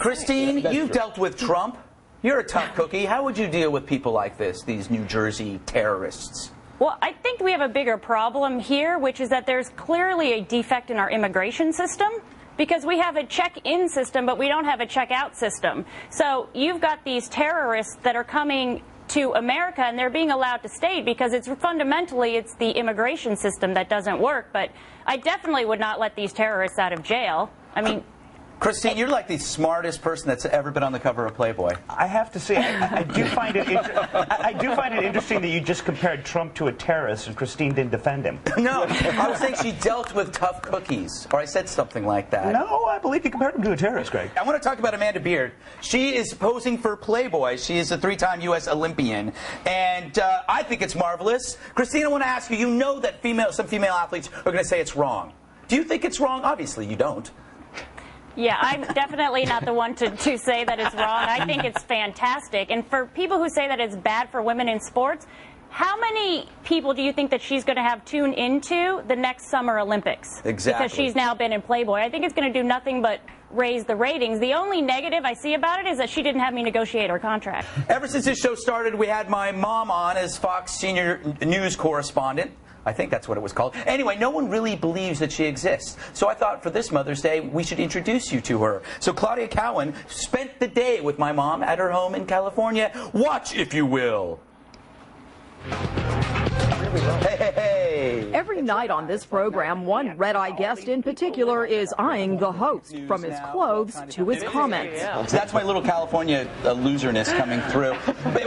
Christine, you've dealt with Trump. You're a tough cookie. How would you deal with people like this, these New Jersey terrorists? Well, I think we have a bigger problem here, which is that there's clearly a defect in our immigration system, because we have a check-in system, but we don't have a check-out system. So you've got these terrorists that are coming to America, and they're being allowed to stay because it's the immigration system that doesn't work. But I definitely would not let these terrorists out of jail. I mean, Christine, you're like the smartest person that's ever been on the cover of Playboy. I have to say, I do find it interesting that you just compared Trump to a terrorist and Christine didn't defend him. No, I was saying she dealt with tough cookies, or I said something like that. No, I believe you compared him to a terrorist, Greg. I want to talk about Amanda Beard. She is posing for Playboy. She is a 3-time U.S. Olympian, and I think it's marvelous. Christine, I want to ask you, you know that some female athletes are going to say it's wrong. Do you think it's wrong? Obviously, you don't. Yeah, I'm definitely not the one to say that it's wrong. I think it's fantastic. And for people who say that it's bad for women in sports, how many people do you think that she's going to have tune into the next Summer Olympics? Exactly. Because she's now been in Playboy. I think it's going to do nothing but raise the ratings. The only negative I see about it is that she didn't have me negotiate her contract. Ever since this show started, we had my mom on as Fox senior news correspondent. I think that's what it was called. Anyway, no one really believes that she exists. So I thought for this Mother's Day, we should introduce you to her. So Claudia Cowan spent the day with my mom at her home in California. Watch, if you will. Hey. Every night on this program, one red-eye guest in particular is eyeing the host, from his clothes to his comments. So that's my little California loserness coming through.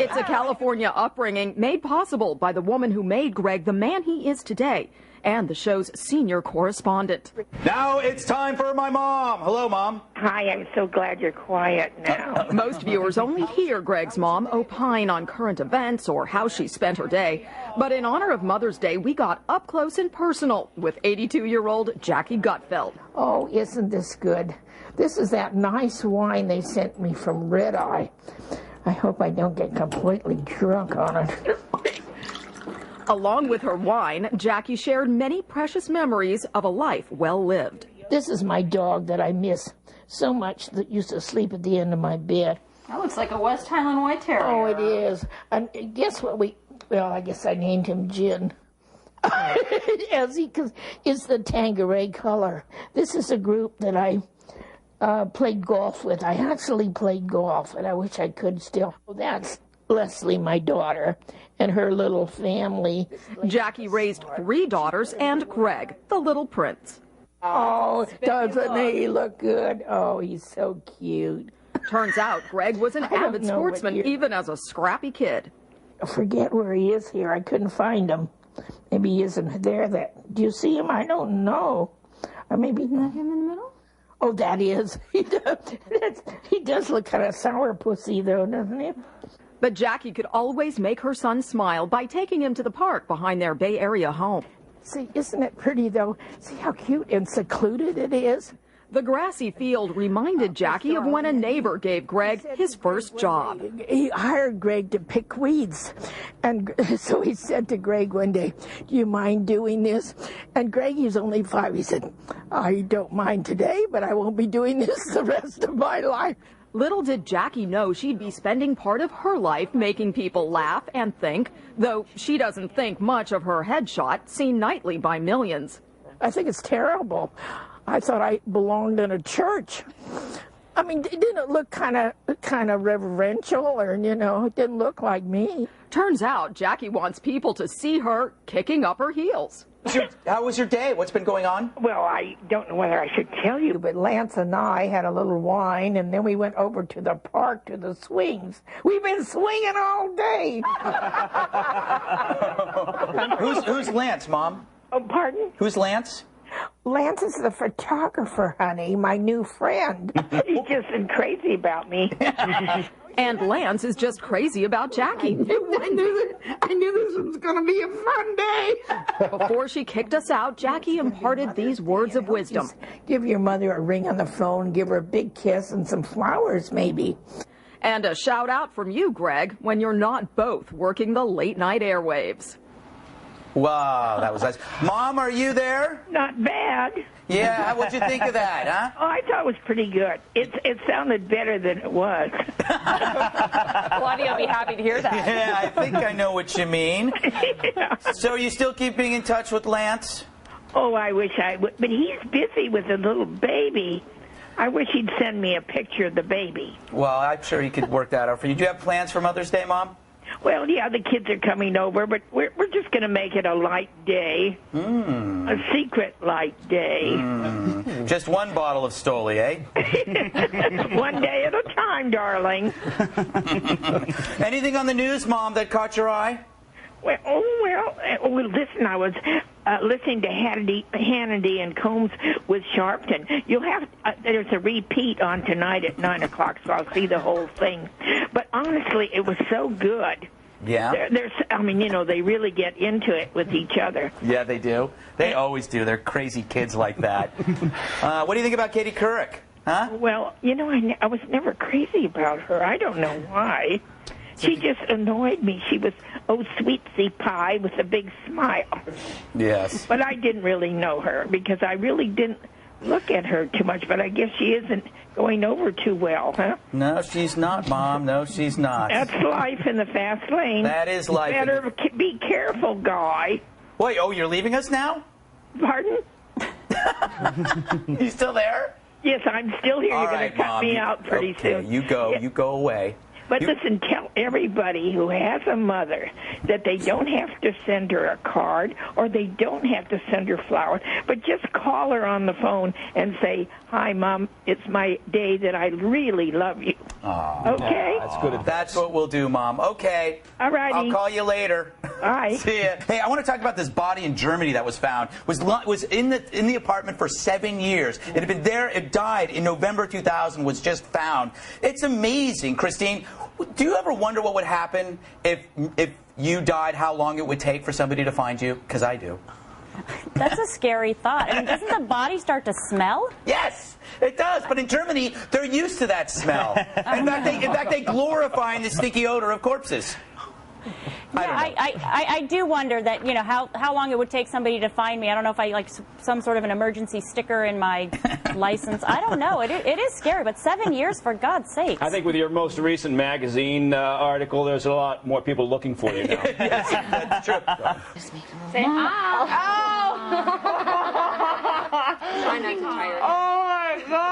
It's a California upbringing made possible by the woman who made Greg the man he is today, and the show's senior correspondent. Now it's time for my mom. Hello, Mom. Hi, I'm so glad you're quiet now. Most viewers only hear Greg's mom opine on current events or how she spent her day. But in honor of Mother's Day, we got up close and personal with 82-year-old Jackie Gutfeld. Oh, isn't this good? This is that nice wine they sent me from Red Eye. I hope I don't get completely drunk on it. Along with her wine, Jackie shared many precious memories of a life well lived. This is my dog that I miss so much that used to sleep at the end of my bed. That looks like a West Highland White Terrier. Oh, it is. And guess what well, I guess I named him Gin. Because it's the Tanqueray color. This is a group that I played golf with. I actually played golf, and I wish I could still. That's Leslie, my daughter, and her little family. Jackie raised 3 daughters and Greg, the little prince. Oh, doesn't he look good? Oh, he's so cute. Turns out Greg was an avid sportsman, even as a scrappy kid. I forget where he is here. I couldn't find him. Maybe he isn't there. Do you see him? I don't know. Or maybe not him in the middle? Oh, that is. He does look kind of sourpussy, though, doesn't he? But Jackie could always make her son smile by taking him to the park behind their Bay Area home. See, isn't it pretty, though? See how cute and secluded it is? The grassy field reminded Jackie of when a neighbor gave Greg his first job. He hired Greg to pick weeds. And so he said to Greg one day, "Do you mind doing this?" And Greg, he's only 5. He said, "I don't mind today, but I won't be doing this the rest of my life." Little did Jackie know she'd be spending part of her life making people laugh and think, though she doesn't think much of her headshot seen nightly by millions. I think it's terrible. I thought I belonged in a church. I mean, didn't it look kind of reverential, or, it didn't look like me. Turns out Jackie wants people to see her kicking up her heels. How was your day? What's been going on? Well, I don't know whether I should tell you, but Lance and I had a little wine, and then we went over to the park to the swings. We've been swinging all day. Who's Lance, Mom? Oh, pardon? Who's Lance? Lance is the photographer, honey, my new friend. He's just been crazy about me. And Lance is just crazy about Jackie. I knew this was going to be a fun day. Before she kicked us out, Jackie imparted these words of wisdom. Give your mother a ring on the phone, give her a big kiss and some flowers, maybe. And a shout out from you, Greg, when you're not both working the late night airwaves. Wow, that was nice. Mom, are you there? Not bad. Yeah, what'd you think of that, huh? Oh, I thought it was pretty good. It sounded better than it was. Claudia will be happy to hear that. Yeah, I think I know what you mean. Yeah. So are you still keeping in touch with Lance? Oh, I wish I would. But he's busy with a little baby. I wish he'd send me a picture of the baby. Well, I'm sure he could work that out for you. Do you have plans for Mother's Day, Mom? Well, yeah, the kids are coming over, but we're just going to make it a light day. A secret light day. Just one bottle of Stoli, eh? One day at a time, darling. Anything on the news, Mom, that caught your eye? Well, listen, I was listening to Hannity and Combs with Sharpton. You'll have there's a repeat on tonight at 9 o'clock, so I'll see the whole thing. But honestly, it was so good. Yeah? I mean, you know, they really get into it with each other. Yeah, they do. They always do. They're crazy kids like that. What do you think about Katie Couric? Huh? Well, you know, I was never crazy about her. I don't know why. She just annoyed me. She was, sweetsy pie with a big smile. Yes. But I didn't really know her because I really didn't look at her too much. But I guess she isn't going over too well, huh? No, she's not, Mom. No, she's not. That's life in the fast lane. That is life. Better be careful, Guy. Wait, you're leaving us now? Pardon? You still there? Yes, I'm still here. All You're right, going to cut Mom. me out pretty soon. You go. Yeah. You go away. But listen, tell everybody who has a mother that they don't have to send her a card or they don't have to send her flowers, but just call her on the phone and say, "Hi, Mom, it's my day that I really love you." Okay? That's good. That's what we'll do, Mom. Okay. All righty. I'll call you later. Bye. See ya. Hey, I want to talk about this body in Germany that was found. Was in the apartment for 7 years. It had been there. It died in November 2000. Was just found. It's amazing, Christine. Do you ever wonder what would happen if you died? How long it would take for somebody to find you? Because I do. That's a scary thought. I mean, doesn't the body start to smell? Yes, it does. But in Germany, they're used to that smell. In fact, they glorify the stinky odor of corpses. I do wonder that, you know, how long it would take somebody to find me. I don't know if I like some sort of an emergency sticker in my license. I don't know. It is scary, but 7 years, for God's sake. I think with your most recent magazine article, there's a lot more people looking for you now. Yes, that's true. Say, ow. Try not to tire. Oh, my God.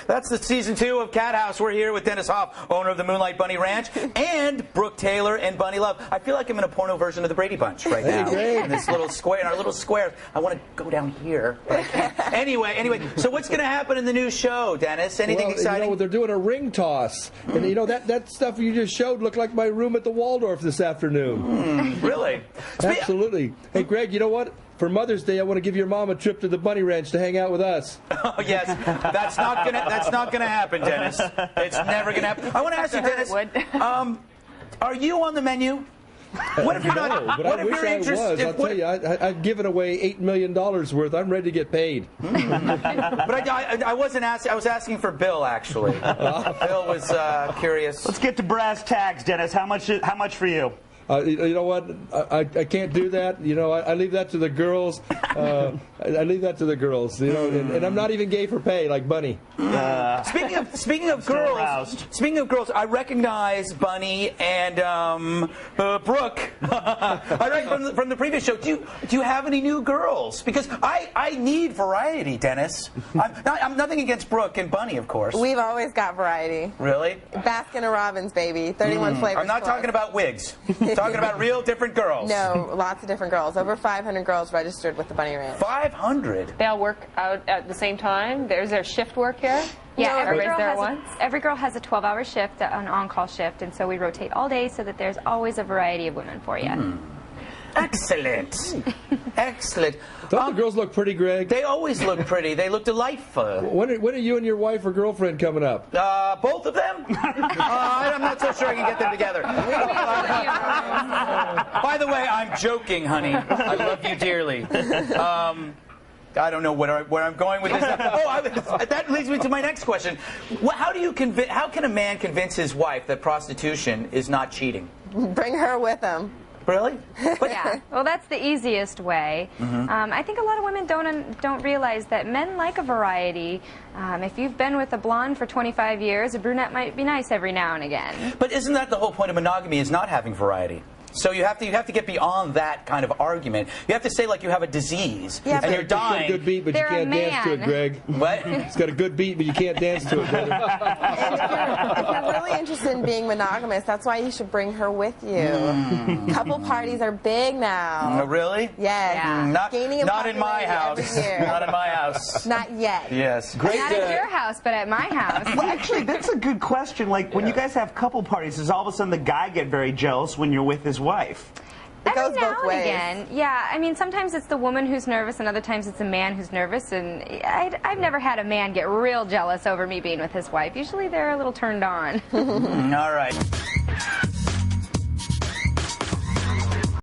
That's the season 2 of Cat House. We're here with Dennis Hoff, owner of the Moonlight Bunny Ranch, and Brooke Taylor and Bunny Love. I feel like I'm in a porno version of the Brady Bunch right now. In this little square, in our little squares. I want to go down here, but I can't. Anyway, so what's going to happen in the new show, Dennis? Anything exciting? You know, they're doing a ring toss. And, you know, that stuff you just showed looked like my room at the Waldorf this afternoon. Really? Absolutely. Hey, Greg, you know what? For Mother's Day, I want to give your mom a trip to the Bunny Ranch to hang out with us. Oh yes, that's not gonna happen, Dennis. It's never gonna happen. I want to ask you, Dennis. Are you on the menu? What if you're not? No, but what I if wish you're I interested? was. I'll tell you, I've given away $8 million worth. I'm ready to get paid. But I wasn't asking. I was asking for Bill, actually. Bill was curious. Let's get to brass tacks, Dennis. How much for you? You know what? I can't do that. You know, I leave that to the girls. I leave that to the girls. You know, and I'm not even gay for pay like Bunny. Speaking of girls, I recognize Bunny and Brooke. I recognize from the previous show. Do you have any new girls? Because I need variety, Dennis. I'm nothing against Brooke and Bunny, of course. We've always got variety. Really? Baskin and Robbins, baby. 31 flavors. I'm not talking about wigs. I'm talking about real different girls. No, lots of different girls. Over 500 girls registered with the Bunny Ranch. 500? They all work out at the same time? Is there shift work here? Yeah, No, every girl has a 12-hour shift, an on-call shift, and so we rotate all day so that there's always a variety of women for you. Excellent. Excellent. Don't the girls look pretty, Greg? They always look pretty. They look delightful. When are you and your wife or girlfriend coming up? Both of them? I'm not so sure I can get them together. By the way, I'm joking, honey. I love you dearly. I don't know where I'm going with this. That leads me to my next question. How can a man convince his wife that prostitution is not cheating? bring her with him. Really? Yeah. Well, that's the easiest way. I think a lot of women don't realize that men like a variety. If you've been with a blonde for 25 years, a brunette might be nice every now and again. But isn't that the whole point of monogamy, is not having variety? So you have to get beyond that kind of argument. You have to say like you have a disease and you're dying. It's got a good beat, but you can't dance to it, Greg. What? It's got a good beat, but you can't dance to it, brother. And if you're really interested in being monogamous, that's why you should bring her with you. Couple parties are big now. Oh, really? Yes. Yeah. Not in my house. Not in my house. Not yet. Yes. Great. Not at your house, but at my house. Well, actually, that's a good question. Like, when you guys have couple parties, does all of a sudden the guy get very jealous when you're with his wife? It goes Every now both and ways. again, yeah. I mean, sometimes it's the woman who's nervous, and other times it's a man who's nervous. And I've never had a man get real jealous over me being with his wife. Usually they're a little turned on. All right.